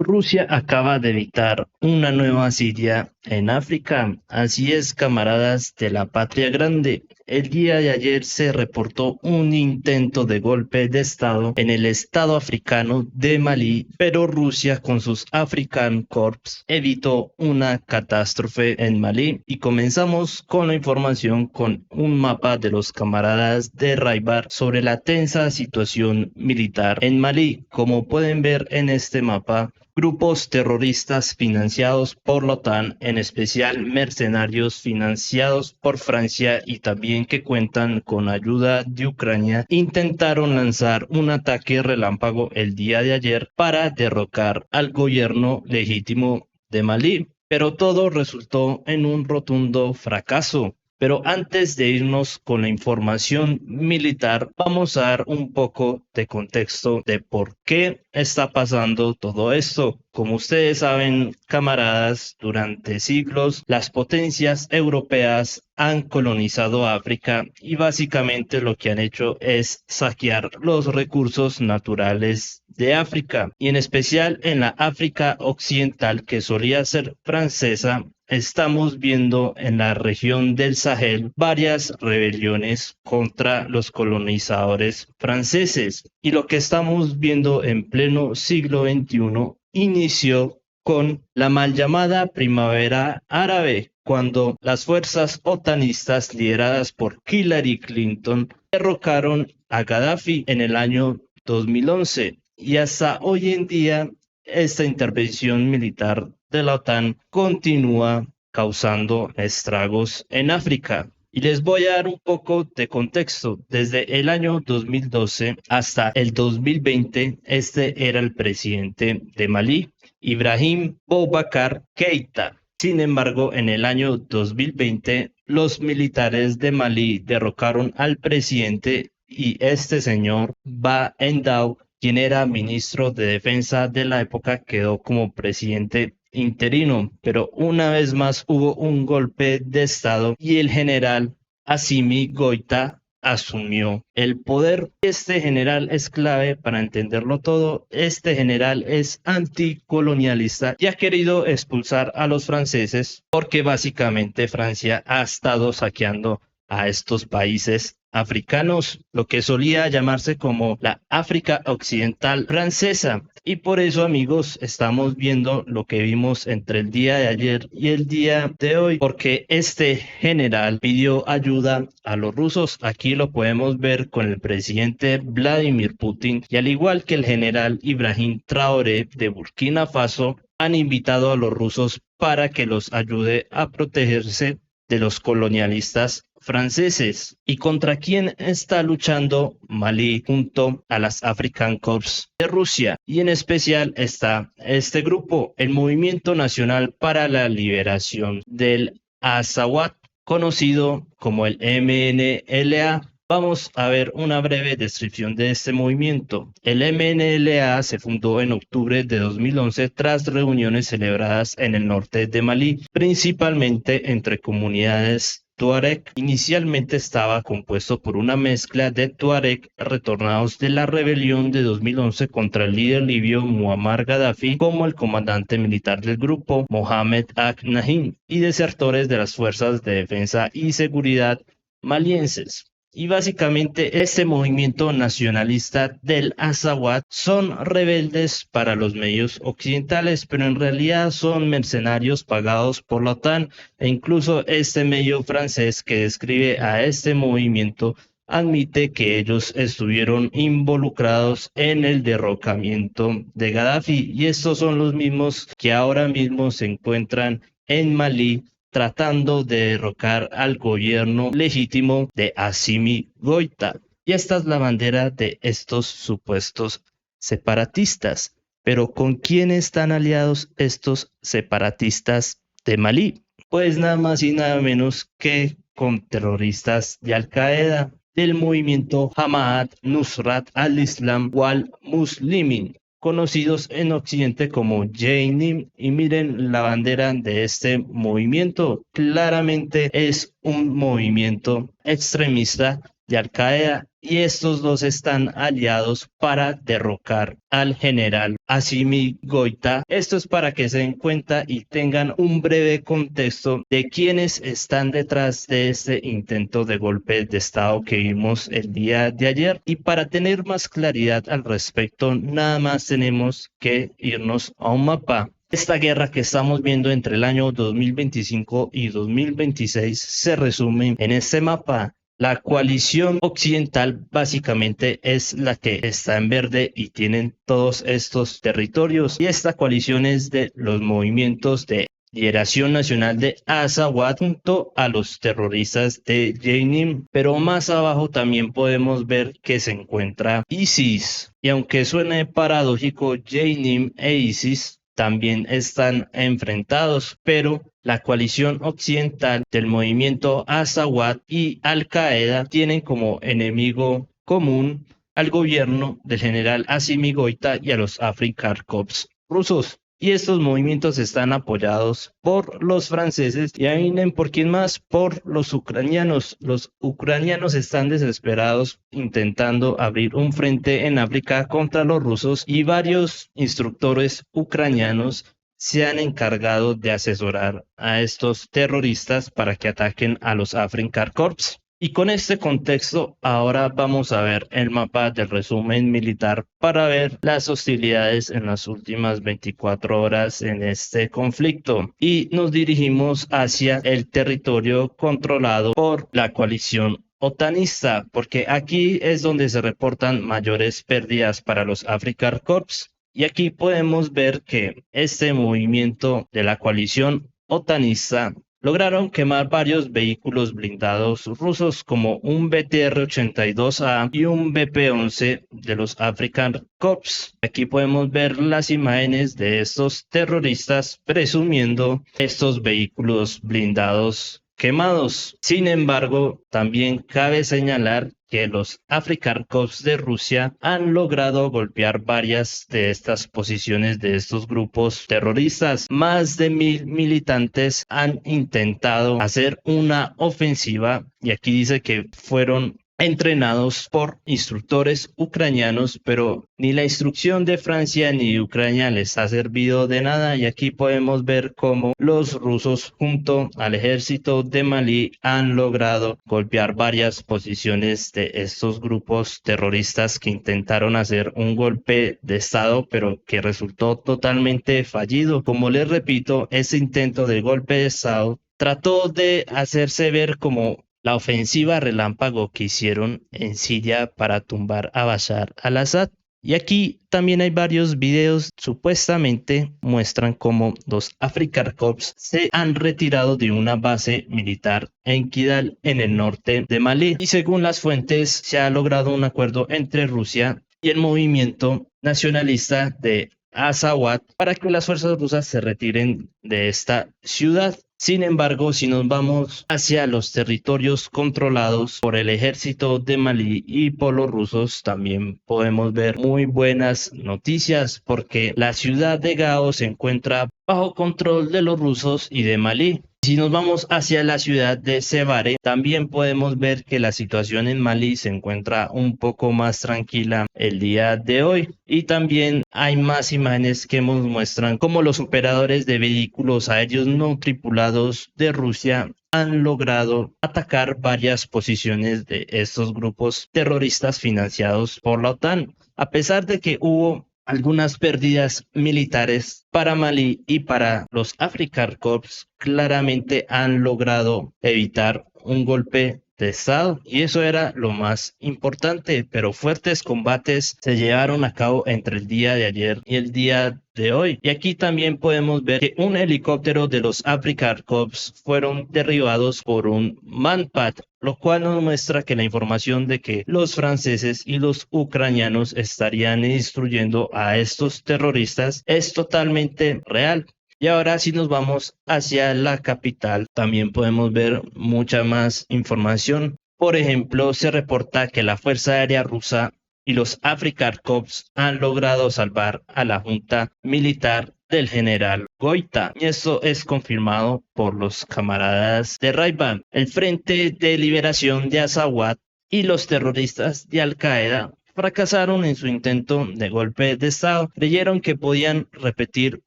Rusia acaba de evitar una nueva Siria en África. Así es, camaradas de la Patria Grande. El día de ayer se reportó un intento de golpe de Estado en el Estado africano de Malí, pero Rusia con sus African Corps evitó una catástrofe en Malí. Y comenzamos con la información con un mapa de los camaradas de Raibar sobre la tensa situación militar en Malí. Como pueden ver en este mapa, grupos terroristas financiados por la OTAN, en especial mercenarios financiados por Francia y también que cuentan con ayuda de Ucrania, intentaron lanzar un ataque relámpago el día de ayer para derrocar al gobierno legítimo de Malí, pero todo resultó en un rotundo fracaso. Pero antes de irnos con la información militar, vamos a dar un poco de contexto de por qué está pasando todo esto. Como ustedes saben, camaradas, durante siglos las potencias europeas han colonizado África y básicamente lo que han hecho es saquear los recursos naturales de África y en especial en la África occidental que solía ser francesa. Estamos viendo en la región del Sahel varias rebeliones contra los colonizadores franceses y lo que estamos viendo en pleno siglo XXI inició con la mal llamada Primavera Árabe, cuando las fuerzas otanistas lideradas por Hillary Clinton derrocaron a Gaddafi en el año 2011 y hasta hoy en día esta intervención militar de la OTAN continúa causando estragos en África. Y les voy a dar un poco de contexto. Desde el año 2012 hasta el 2020, este era el presidente de Malí, Ibrahim Boubacar Keïta. Sin embargo, en el año 2020, los militares de Malí derrocaron al presidente y este señor, Ba Endao, quien era ministro de Defensa de la época, quedó como presidente interino, pero una vez más hubo un golpe de Estado y el general Assimi Goïta asumió el poder. Este general es clave para entenderlo todo. Este general es anticolonialista y ha querido expulsar a los franceses porque básicamente Francia ha estado saqueando a estos países africanos, lo que solía llamarse como la África Occidental Francesa. Y por eso, amigos, estamos viendo lo que vimos entre el día de ayer y el día de hoy, porque este general pidió ayuda a los rusos. Aquí lo podemos ver con el presidente Vladimir Putin y al igual que el general Ibrahim Traoré de Burkina Faso, han invitado a los rusos para que los ayude a protegerse de los colonialistas franceses. ¿Y contra quién está luchando Malí junto a las African Corps de Rusia? Y en especial está este grupo, el Movimiento Nacional para la Liberación del Azawad, conocido como el MNLA. Vamos a ver una breve descripción de este movimiento. El MNLA se fundó en octubre de 2011 tras reuniones celebradas en el norte de Malí, principalmente entre comunidades Tuareg. Inicialmente estaba compuesto por una mezcla de Tuareg retornados de la rebelión de 2011 contra el líder libio Muammar Gaddafi, como el comandante militar del grupo, Mohamed Ag-Nahin, y desertores de las fuerzas de defensa y seguridad malienses. Y básicamente este movimiento nacionalista del Azawad son rebeldes para los medios occidentales, pero en realidad son mercenarios pagados por la OTAN e incluso este medio francés que describe a este movimiento admite que ellos estuvieron involucrados en el derrocamiento de Gaddafi y estos son los mismos que ahora mismo se encuentran en Malí tratando de derrocar al gobierno legítimo de Assimi Goïta. Y esta es la bandera de estos supuestos separatistas. Pero ¿con quién están aliados estos separatistas de Malí? Pues nada más y nada menos que con terroristas de Al-Qaeda, del movimiento Jamaat Nusrat al-Islam wal Muslimin, conocidos en Occidente como Jainim, y miren la bandera de este movimiento. Claramente es un movimiento extremista de Al Qaeda y estos dos están aliados para derrocar al general Assimi Goïta. Esto es para que se den cuenta y tengan un breve contexto de quiénes están detrás de este intento de golpe de estado que vimos el día de ayer. Y para tener más claridad al respecto, nada más tenemos que irnos a un mapa. Esta guerra que estamos viendo entre el año 2025 y 2026 se resume en este mapa. La coalición occidental básicamente es la que está en verde y tienen todos estos territorios. Y esta coalición es de los movimientos de Liberación Nacional de Azawad junto a los terroristas de Jenim. Pero más abajo también podemos ver que se encuentra ISIS. Y aunque suene paradójico, Jenim e ISIS también están enfrentados, pero la coalición occidental del movimiento Azawad y Al-Qaeda tienen como enemigo común al gobierno del general Assimi Goïta y a los African Corps rusos. Y estos movimientos están apoyados por los franceses y adivinen por quién más, por los ucranianos. Los ucranianos están desesperados intentando abrir un frente en África contra los rusos y varios instructores ucranianos se han encargado de asesorar a estos terroristas para que ataquen a los African Corps. Y con este contexto, ahora vamos a ver el mapa del resumen militar para ver las hostilidades en las últimas 24 horas en este conflicto. Y nos dirigimos hacia el territorio controlado por la coalición otanista, porque aquí es donde se reportan mayores pérdidas para los African Corps. Y aquí podemos ver que este movimiento de la coalición otanista lograron quemar varios vehículos blindados rusos como un BTR-82A y un BP-11 de los African Corps. Aquí podemos ver las imágenes de estos terroristas presumiendo estos vehículos blindados quemados. Sin embargo, también cabe señalar que los African Corps de Rusia han logrado golpear varias de estas posiciones de estos grupos terroristas. Más de 1000 militantes han intentado hacer una ofensiva y aquí dice que fueron entrenados por instructores ucranianos, pero ni la instrucción de Francia ni de Ucrania les ha servido de nada y aquí podemos ver cómo los rusos junto al ejército de Malí han logrado golpear varias posiciones de estos grupos terroristas que intentaron hacer un golpe de estado, pero que resultó totalmente fallido. Como les repito, ese intento de golpe de estado trató de hacerse ver como la ofensiva relámpago que hicieron en Siria para tumbar a Bashar al-Assad. Y aquí también hay varios videos, supuestamente muestran cómo los African Corps se han retirado de una base militar en Kidal, en el norte de Malí. Y según las fuentes, se ha logrado un acuerdo entre Rusia y el movimiento nacionalista de Azawad para que las fuerzas rusas se retiren de esta ciudad. Sin embargo, si nos vamos hacia los territorios controlados por el ejército de Malí y por los rusos, también podemos ver muy buenas noticias porque la ciudad de Gao se encuentra bajo control de los rusos y de Malí. Si nos vamos hacia la ciudad de Sebare, también podemos ver que la situación en Malí se encuentra un poco más tranquila el día de hoy. Y también hay más imágenes que nos muestran cómo los operadores de vehículos aéreos no tripulados de Rusia han logrado atacar varias posiciones de estos grupos terroristas financiados por la OTAN. A pesar de que hubo algunas pérdidas militares para Malí y para los African Corps, claramente han logrado evitar un golpe de estado y eso era lo más importante, pero fuertes combates se llevaron a cabo entre el día de ayer y el día de hoy. Y aquí también podemos ver que un helicóptero de los African Corps fueron derribados por un Manpad, lo cual nos muestra que la información de que los franceses y los ucranianos estarían instruyendo a estos terroristas es totalmente real. Y ahora si nos vamos hacia la capital, también podemos ver mucha más información. Por ejemplo, se reporta que la Fuerza Aérea Rusa y los African Corps han logrado salvar a la junta militar del general Goïta. Y esto es confirmado por los camaradas de Raivan. El Frente de Liberación de Azawad y los terroristas de Al-Qaeda fracasaron en su intento de golpe de Estado. Creyeron que podían repetir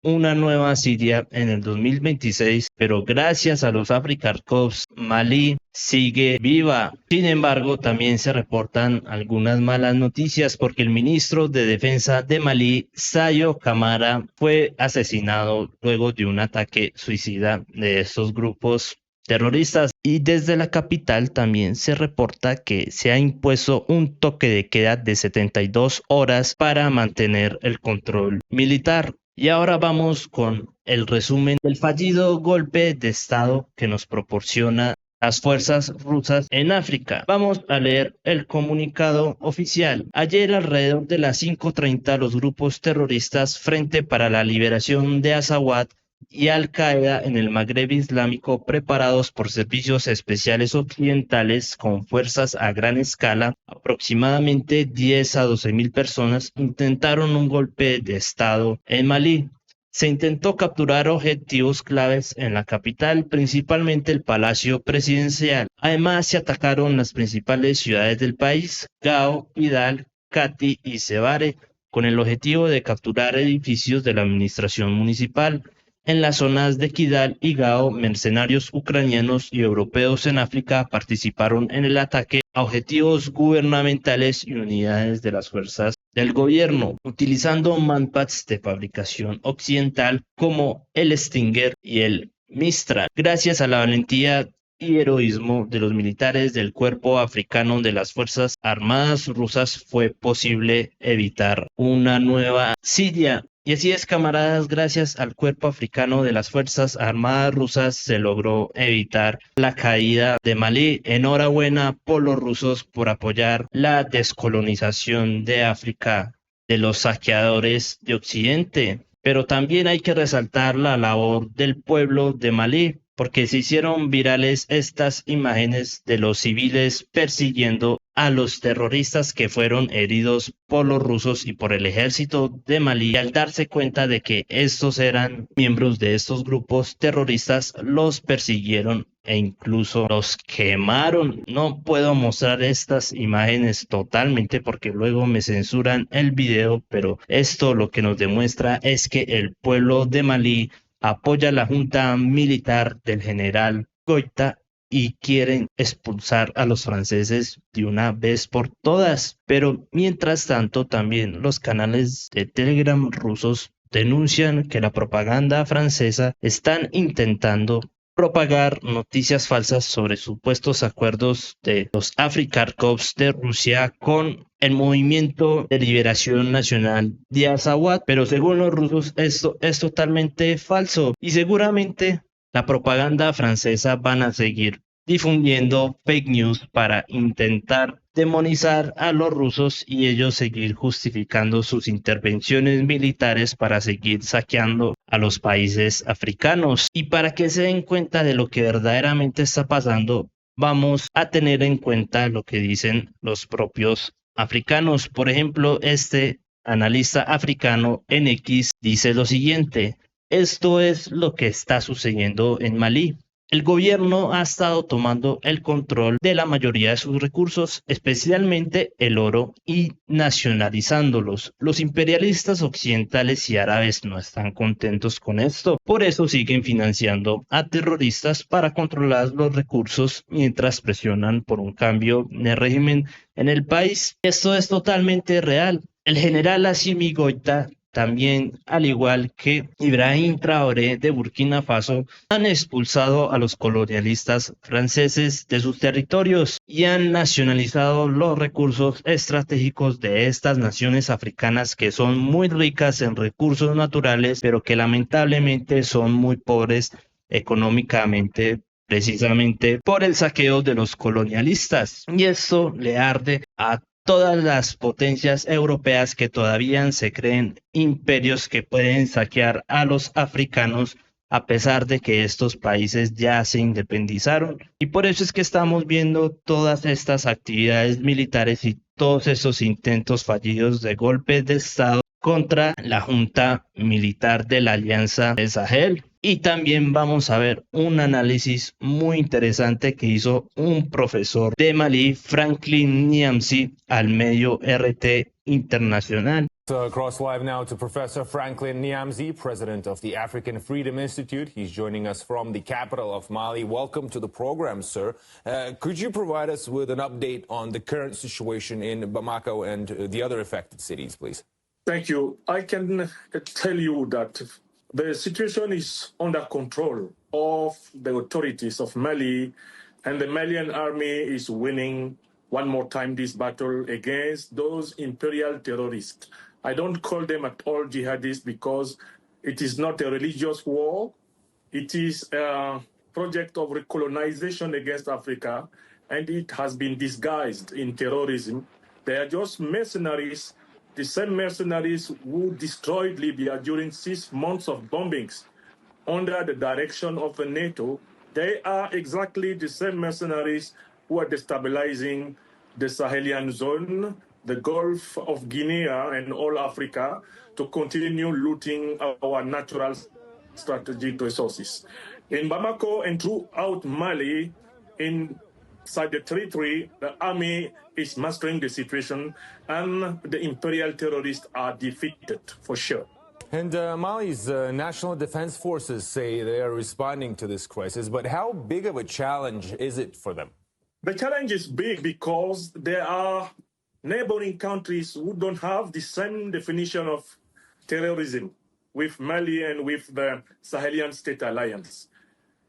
una nueva Siria en el 2026, pero gracias a los African Corps, Malí sigue viva. Sin embargo, también se reportan algunas malas noticias porque el ministro de Defensa de Malí, Sayo Camara, fue asesinado luego de un ataque suicida de estos grupos terroristas. Y desde la capital también se reporta que se ha impuesto un toque de queda de 72 horas para mantener el control militar. Y ahora vamos con el resumen del fallido golpe de Estado que nos proporciona las fuerzas rusas en África. Vamos a leer el comunicado oficial. Ayer alrededor de las 5:30 los grupos terroristas Frente para la Liberación de Azawad y Al-Qaeda en el Magreb Islámico, preparados por servicios especiales occidentales con fuerzas a gran escala, aproximadamente 10 a 12.000 personas, intentaron un golpe de Estado en Malí. Se intentó capturar objetivos claves en la capital, principalmente el Palacio Presidencial. Además, se atacaron las principales ciudades del país, Gao, Kidal, Kati y Sebare, con el objetivo de capturar edificios de la administración municipal. En las zonas de Kidal y Gao, mercenarios ucranianos y europeos en África participaron en el ataque a objetivos gubernamentales y unidades de las fuerzas del gobierno, utilizando manpads de fabricación occidental como el Stinger y el Mistral. Gracias a la valentía y heroísmo de los militares del Cuerpo Africano de las Fuerzas Armadas rusas fue posible evitar una nueva Siria. Y así es, camaradas, gracias al Cuerpo Africano de las Fuerzas Armadas rusas se logró evitar la caída de Malí. Enhorabuena por los rusos por apoyar la descolonización de África de los saqueadores de Occidente. Pero también hay que resaltar la labor del pueblo de Malí, porque se hicieron virales estas imágenes de los civiles persiguiendo a los terroristas que fueron heridos por los rusos y por el ejército de Malí. Y al darse cuenta de que estos eran miembros de estos grupos terroristas, los persiguieron e incluso los quemaron. No puedo mostrar estas imágenes totalmente porque luego me censuran el video, pero esto lo que nos demuestra es que el pueblo de Malí apoya la junta militar del general Goita y quieren expulsar a los franceses de una vez por todas. Pero mientras tanto, también los canales de Telegram rusos denuncian que la propaganda francesa están intentando propagar noticias falsas sobre supuestos acuerdos de los African Corps de Rusia con el movimiento de liberación nacional de Azawad, pero según los rusos esto es totalmente falso y seguramente la propaganda francesa van a seguir difundiendo fake news para intentar demonizar a los rusos y ellos seguir justificando sus intervenciones militares para seguir saqueando a los países africanos. Y para que se den cuenta de lo que verdaderamente está pasando, vamos a tener en cuenta lo que dicen los propios africanos. Por ejemplo, este analista africano NX dice lo siguiente: esto es lo que está sucediendo en Malí. El gobierno ha estado tomando el control de la mayoría de sus recursos, especialmente el oro, y nacionalizándolos. Los imperialistas occidentales y árabes no están contentos con esto, por eso siguen financiando a terroristas para controlar los recursos mientras presionan por un cambio de régimen en el país. Esto es totalmente real. El general Assimi Goïta también, al igual que Ibrahim Traoré de Burkina Faso, han expulsado a los colonialistas franceses de sus territorios y han nacionalizado los recursos estratégicos de estas naciones africanas que son muy ricas en recursos naturales, pero que lamentablemente son muy pobres económicamente, precisamente por el saqueo de los colonialistas. Y esto le arde a todas las potencias europeas que todavía se creen imperios que pueden saquear a los africanos a pesar de que estos países ya se independizaron. Y por eso es que estamos viendo todas estas actividades militares y todos esos intentos fallidos de golpes de Estado contra la junta militar de la Alianza del Sahel. Y también vamos a ver un análisis muy interesante que hizo un profesor de Malí, Franklin Niamsi, al medio RT Internacional. Cross live now to Professor Franklin Niamzi, president of the African Freedom Institute. He's joining us from the capital of Mali. Welcome to the program, sir. Could you provide us with an update on the current situation in Bamako and the other affected cities, please? Thank you. I can tell you that the situation is under control of the authorities of Mali, and the Malian army is winning one more time this battle against those imperial terrorists. I don't call them at all jihadists because it is not a religious war. It is a project of recolonization against Africa, and it has been disguised in terrorism. They are just mercenaries, the same mercenaries who destroyed Libya during 6 months of bombings under the direction of the NATO. They are exactly the same mercenaries who are destabilizing the Sahelian zone, the Gulf of Guinea, and all Africa to continue looting our natural strategic resources. In Bamako and throughout Mali, inside the territory, the army is mastering the situation and the imperial terrorists are defeated for sure. And Mali's National Defense Forces say they are responding to this crisis, but how big of a challenge is it for them? The challenge is big because there are neighboring countries who don't have the same definition of terrorism with Mali and with the Sahelian State Alliance.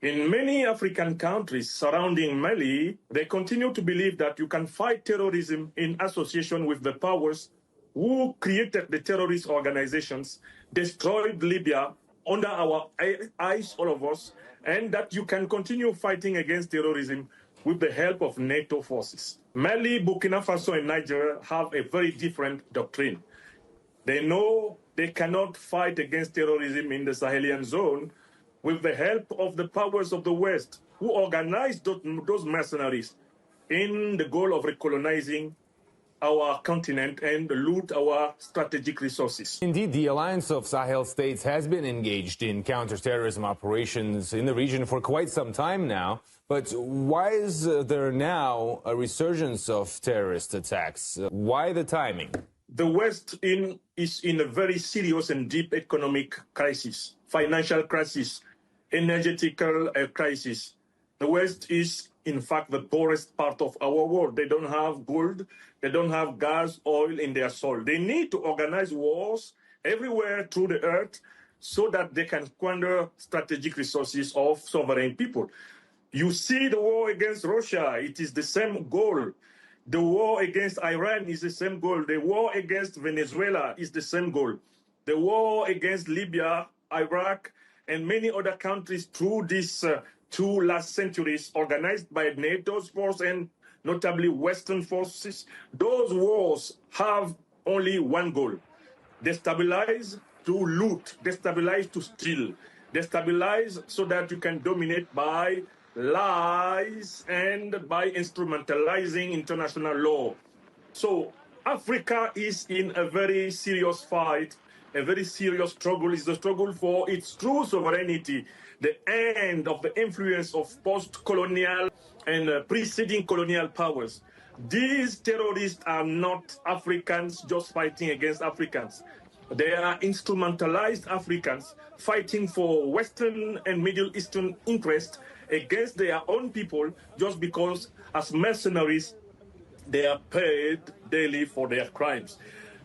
In many African countries surrounding Mali, they continue to believe that you can fight terrorism in association with the powers who created the terrorist organizations, destroyed Libya under our eyes, all of us, and that you can continue fighting against terrorism with the help of NATO forces. Mali, Burkina Faso, and Niger have a very different doctrine. They know they cannot fight against terrorism in the Sahelian zone with the help of the powers of the West, who organized those mercenaries in the goal of recolonizing our continent and loot our strategic resources. Indeed, the Alliance of Sahel States has been engaged in counterterrorism operations in the region for quite some time now. But why is there now a resurgence of terrorist attacks? Why the timing? The West is in a very serious and deep economic crisis, financial crisis, energetical crisis. The West is, in fact, the poorest part of our world. They don't have gold, they don't have gas, oil in their soil. They need to organize wars everywhere through the earth so that they can squander strategic resources of sovereign people. You see the war against Russia, it is the same goal. The war against Iran is the same goal. The war against Venezuela is the same goal. The war against Libya, Iraq, and many other countries through these 2 last centuries, organized by NATO's force and notably Western forces, those wars have only one goal: destabilize to loot, destabilize to steal, destabilize so that you can dominate by lies and by instrumentalizing international law. So Africa is in a very serious fight, a very serious struggle. It's the struggle for its true sovereignty, the end of the influence of post-colonial and preceding colonial powers. These terrorists are not Africans just fighting against Africans. They are instrumentalized Africans fighting for Western and Middle Eastern interests against their own people just because as mercenaries they are paid daily for their crimes.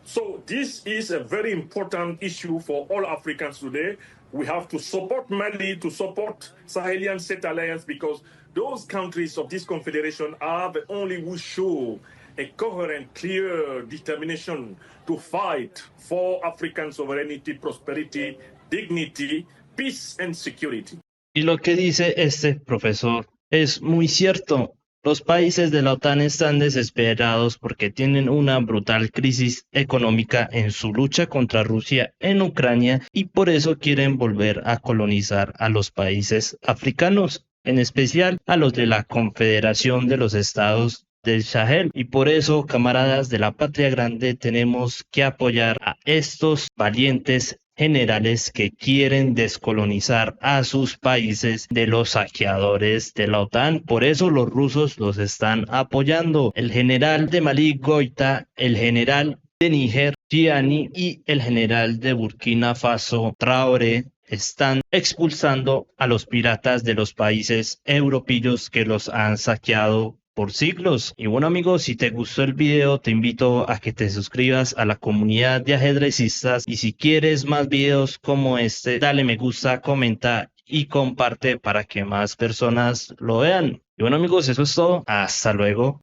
So this is a very important issue for all Africans today. We have to support Mali, to support Sahelian State Alliance, because those countries of this confederation are the only who show a coherent, clear determination to fight for African sovereignty, prosperity, dignity, peace and security. Y lo que dice este profesor es muy cierto. Los países de la OTAN están desesperados porque tienen una brutal crisis económica en su lucha contra Rusia en Ucrania y por eso quieren volver a colonizar a los países africanos, en especial a los de la Confederación de los Estados del Sahel. Y por eso, camaradas de la Patria Grande, tenemos que apoyar a estos valientes generales que quieren descolonizar a sus países de los saqueadores de la OTAN. Por eso los rusos los están apoyando. El general de Malí, Goita, el general de Níger, Gianni, y el general de Burkina Faso, Traoré, están expulsando a los piratas de los países europeos que los han saqueado por siglos. Y bueno, amigos, si te gustó el video, te invito a que te suscribas a la comunidad de ajedrecistas, y si quieres más videos como este, dale me gusta, comenta y comparte para que más personas lo vean. Y bueno, amigos, eso es todo. Hasta luego.